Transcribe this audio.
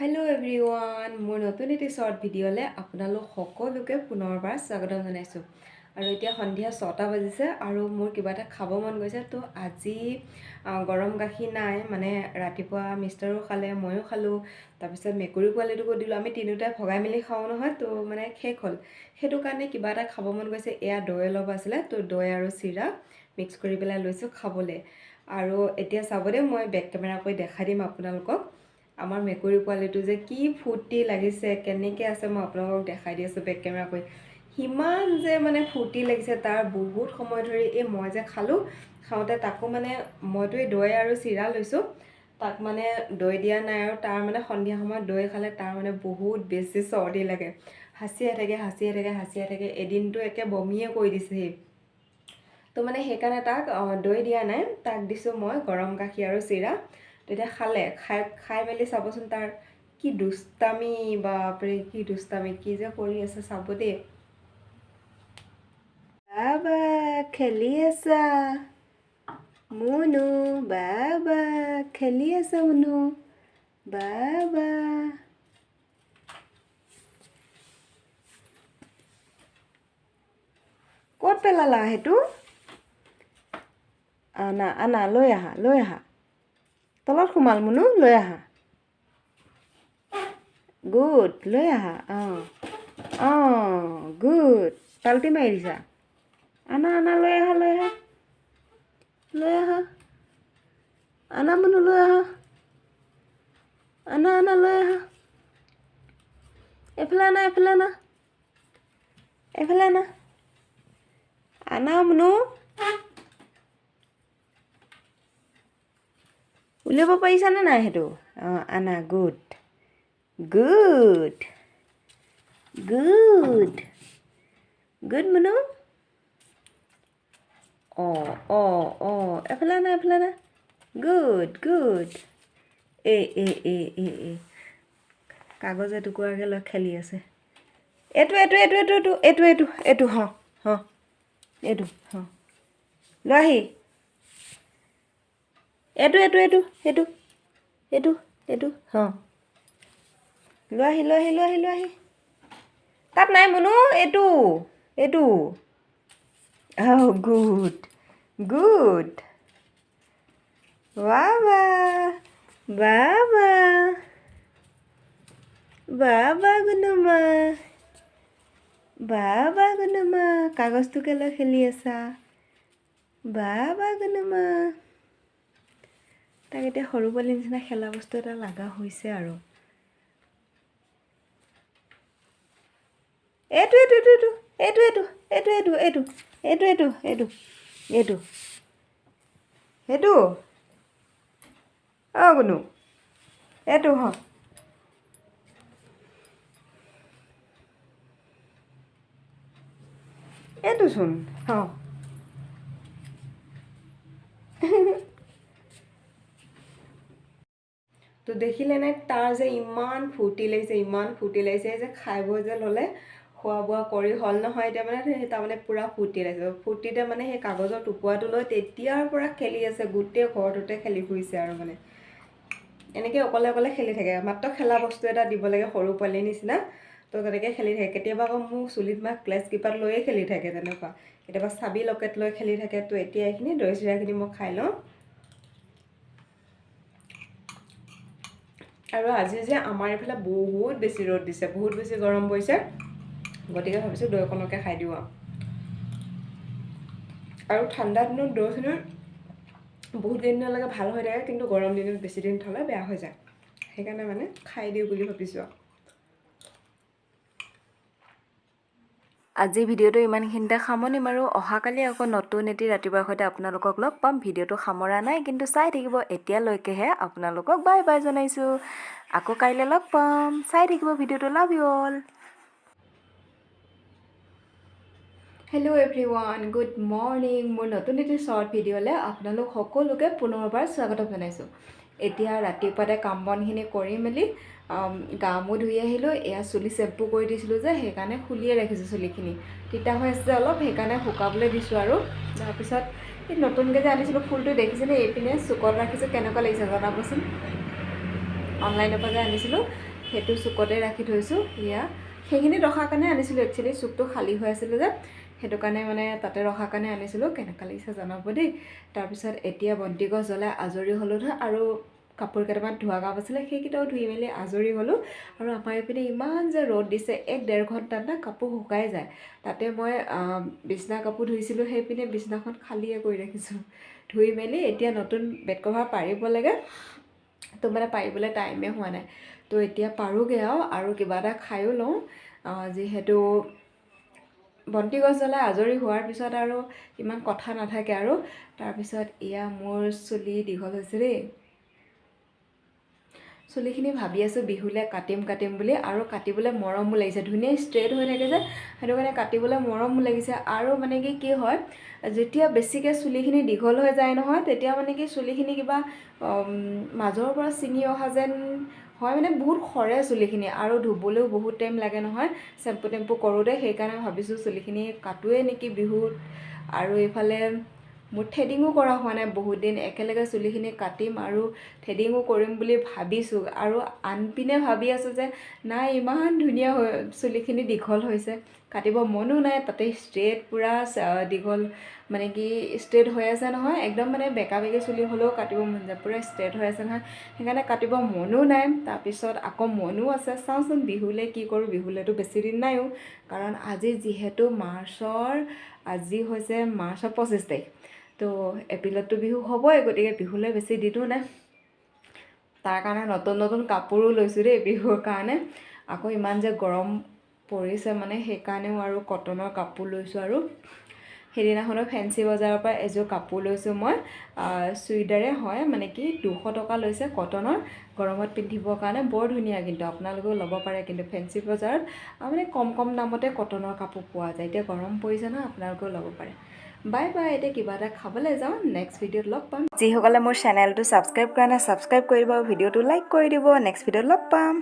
Hello' everyone, মোৰ নতুন এটি শ্বৰ্ট ভিডিঅ'লৈ আপোনালোক সকলোকে পুনৰবাৰ স্বাগতম জনাইছোঁ। আৰু এতিয়া সন্ধিয়া 6টা বাজিছে আৰু মোৰ কিবা এটা খাব মন গৈছে। তো আজি গৰম গাখীৰ নাই, মানে ৰাতিপুৱা মিষ্টাৰো খালে, ময়ো খালোঁ, তাৰপিছত মেকুৰী পোৱালিটোকো দিলোঁ। আমি তিনিওটাই ভগাই মেলি খাওঁ নহয়, তো মানে শেষ হ'ল। সেইটো কাৰণে কিবা এটা খাব মন গৈছে। এয়া দৈ অলপ আছিলে, তো দৈ আৰু চিৰা মিক্স কৰি পেলাই লৈছোঁ খাবলৈ। আৰু এতিয়া চাব দেই, মই বেক কেমেৰা কৰি দেখাই দিম আপোনালোকক আমাৰ মেকুৰী পোৱালিটো যে কি ফূৰ্তি লাগিছে, কেনেকৈ আছে মই আপোনালোকক দেখাই দি আছোঁ বেক কেমেৰা কৰি। সিমান যে মানে ফূৰ্তি লাগিছে তাৰ, বহুত সময় ধৰি এই মই যে খাওঁতে তাকো মানে মইতো এই দৈ আৰু চিৰা লৈছোঁ, তাক মানে দৈ দিয়া নাই। আৰু তাৰ মানে সন্ধিয়া সময়ত দৈ খালে তাৰ মানে বহুত বেছি চৰ্দি লাগে, হাঁচিয়াই থাকে। এদিনটো একে বমিয়ে কৰি দিছেহি। তো মানে সেইকাৰণে তাক দৈ দিয়া নাই, তাক দিছোঁ মই গৰম গাখীৰ আৰু চিৰা। তেতিয়া খাই মেলি চাবচোন তাৰ কি দুষ্টামি, বাপৰে কি দুষ্টামি, কি যে কৰি আছে চাব দেই। বাবা খেলি আছা মুনু, বাবা খেলি আছা মুনু, বাবা। ক'ত পেলালা সেইটো? আনা লৈ আহা। তলত সোমাল মুনু, লৈ আহা। গুড, লৈ আহা। গুড, পাল্টি মাৰি দিছা। আনা লৈ আহা। আনা মুনু, লৈ আহা। আনা লৈ আহা। এইফালে আনা। আনা মুনু। উলিয়াব পাৰিছানে নাই সেইটো? আনা, গুড মুনু। এফালে আনা। গুড। এই কাগজ এটুকুৰাকে লৈ খেলি আছে। এইটো লৈ আহি। এইটো লৈ আহি। তাত নাই মুনু, এইটো গুড। বাবা গুণমা, কাগজটোকে লৈ খেলি আছা। বাবা গুণমা। তাক এতিয়া সৰু পোৱালিৰ নিচিনা খেলা বস্তু এটা লগা হৈছে আৰু। সেইটো গুণু, এইটোচোন তো দেখিলে নে তাৰ যে ইমান ফূৰ্তি লাগিছে যে খাই বৈ যে ল'লে, খোৱা বোৱা কৰি হ'ল নহয়। এতিয়া মানে তাৰমানে পূৰা ফূৰ্তি লাগিছে। ফূৰ্তিতে মানে সেই কাগজৰ টুকুৰাটো লৈ তেতিয়াৰ পৰা খেলি আছে, গোটেই ঘৰটোতে খেলি ফুৰিছে আৰু মানে এনেকৈ অকলে খেলি থাকে। মাত্ৰ খেলা বস্তু এটা দিব লাগে সৰু পোৱালিৰ নিচিনা, তো তেনেকৈ খেলি থাকে। কেতিয়াবা আকৌ মোৰ চুলিত ক্লেছ কিপাত লৈয়ে খেলি থাকে, তেনেকুৱা। কেতিয়াবা চাবি লকেট লৈ খেলি থাকে। তো এতিয়া এইখিনি দৈ চিৰাখিনি মই খাই লওঁ। আৰু আজি যে আমাৰ এইফালে বহুত বেছি ৰ'দ দিছে, বহুত বেছি গৰম পৰিছে, গতিকে ভাবিছোঁ দৈকণকে খাই দিওঁ আৰু ঠাণ্ডা দিনত দৈখিনি বহুত দিনলৈকে ভাল হৈ থাকে, কিন্তু গৰম দিনত বেছি দিন থ'লে বেয়া হৈ যায়। সেইকাৰণে মানে খাই দিওঁ বুলি ভাবিছোঁ। আজি ভিডিঅ'টো ইমানখিনিতে সামৰণি মাৰোঁ। অহাকালি আকৌ নতুন এটি ৰাতিপুৱাৰ সৈতে আপোনালোকক লগ পাম। ভিডিঅ'টো সামৰা নাই, কিন্তু চাই থাকিব। এতিয়ালৈকেহে আপোনালোকক বাই বাই জনাইছোঁ। আকৌ কাইলৈ লগ পাম। চাই থাকিব ভিডিঅ'টো। Love you all. Hello' everyone, good morning. মোৰ নতুন এটি শ্বৰ্ট ভিডিঅ'লৈ আপোনালোক সকলোকে পুনৰবাৰ স্বাগতম জনাইছোঁ। এতিয়া ৰাতিপুৱাতে কাম বনখিনি কৰি মেলি গা মূৰ ধুই আহিলোঁ। এয়া চুলি চেম্পু কৰি দিছিলোঁ যে, সেইকাৰণে খুলিয়ে ৰাখিছোঁ চুলিখিনি। তিতা হৈ আছে যে অলপ, সেইকাৰণে শুকাবলৈ দিছোঁ। আৰু তাৰপিছত এই নতুনকৈ যে আনিছিলোঁ ফুলটো দেখিছেনে? এইপিনে চুকত ৰাখিছোঁ। কেনেকুৱা লাগিছে জনাবচোন। অনলাইনৰ পৰা যে আনিছিলোঁ, সেইটো চুকতে ৰাখি থৈছোঁ এয়া সেইখিনি ৰখাৰ কাৰণে আনিছিলোঁ একচুৱেলি চুকটো খালী হৈ আছিলে যে সেইটো কাৰণে মানে তাতে ৰখাৰ কাৰণে আনিছিলোঁ কেনেকুৱা লাগিছে জনাব দেই তাৰপিছত এতিয়া বন্তি গছ জ্বলাই আজৰি হ'লোঁ ধৰ আৰু কাপোৰ কেইটামান ধোৱা কাপ আছিলে সেইকেইটাও ধুই মেলি আজৰি হ'লোঁ আৰু আমাৰ এইপিনে ইমান যে ৰ'দ দিছে 1-1.5 ঘণ্টাত না কাপোৰ শুকাই যায় তাতে মই বিছনা কাপোৰ ধুইছিলোঁ সেইপিনে বিছনাখন খালীয়ে কৰি ৰাখিছোঁ ধুই মেলি এতিয়া নতুন বেড কভাৰ পাৰিব লাগে তো মানে পাৰিবলৈ টাইমে হোৱা নাই তো এতিয়া পাৰোঁগৈ আৰু কিবা এটা খায়ো লওঁ যিহেতু বন্তি গছ জ্বলাই আজৰি হোৱাৰ পিছত আৰু ইমান কথা নাথাকে আৰু তাৰপিছত এয়া মোৰ চুলি দীঘল হৈছে দেই চুলিখিনি ভাবি আছোঁ বিহুলৈ কাটিম বুলি আৰু কাটিবলৈ মৰমো লাগিছে ধুনীয়া ষ্ট্ৰেইট হৈ থাকে যে সেইটো কাৰণে কাটিবলৈ মৰমো লাগিছে আৰু মানে কি হয় যেতিয়া বেছিকৈ চুলিখিনি দীঘল হৈ যায় নহয় তেতিয়া মানে কি চুলিখিনি কিবা মাজৰ পৰা ছিঙি অহা যেন হয় মানে বহুত সৰে চুলিখিনি আৰু ধুবলৈও বহুত টাইম লাগে নহয় চেম্পু টেম্পু কৰোঁতে সেইকাৰণে ভাবিছোঁ চুলিখিনি কাটোৱে নেকি বিহুত আৰু এইফালে মোৰ থ্ৰেডিঙো কৰা হোৱা নাই বহুত দিন একেলগে চুলিখিনি কাটিম আৰু থ্ৰেডিঙো কৰিম বুলি ভাবিছোঁ আৰু আনপিনে ভাবি আছোঁ যে নাই ইমান ধুনীয়া চুলিখিনি দীঘল হৈছে কাটিব মনো নাই তাতে ষ্ট্ৰেইট পূৰা দীঘল মানে কি ষ্ট্ৰেইট হৈ আছে নহয় একদম মানে বেকা বেকি চুলি হ'লেও কাটিব মন যায় পূৰা ষ্ট্ৰেইট হৈ আছে নহয় সেইকাৰণে কাটিব মনো নাই তাৰপিছত আকৌ মনো আছে চাওঁচোন বিহুলৈ কি কৰোঁ বিহুলৈতো বেছি দিন নাইও কাৰণ আজি যিহেতু আজি হৈছে মাৰ্চৰ 25 তাৰিখ তো এপ্ৰিলততো বিহু হ'বই গতিকে বিহুলৈ বেছি দিনো নাই তাৰ কাৰণে নতুন কাপোৰো লৈছোঁ দেই বিহুৰ কাৰণে আকৌ ইমান যে গৰম পৰিছে মানে সেইকাৰণেও আৰু কটনৰ কাপোৰ লৈছোঁ আৰু সেইদিনাখনো ফেঞ্চি বজাৰৰ পৰা এযোৰ কাপোৰ লৈছোঁ মই চুইদাৰে হয় মানে কি 200 টকা লৈছে কটনৰ গৰমত পিন্ধিবৰ কাৰণে বৰ ধুনীয়া কিন্তু আপোনালোকেও ল'ব পাৰে কিন্তু ফেঞ্চি বজাৰত মানে কম দামতে কটনৰ কাপোৰ পোৱা যায় এতিয়া গৰম পৰিছে ন আপোনালোকেও ল'ব পাৰে বাই বাই এতিয়া কিবা এটা খাবলৈ যাওঁ নেক্সট ভিডিঅ'ত লগ পাম যিসকলে মোৰ চেনেলটো ছাবস্ক্ৰাইব কৰা নাই ছাবস্ক্ৰাইব কৰি দিব ভিডিঅ'টো লাইক কৰি দিব নেক্সট ভিডিঅ'ত লগ পাম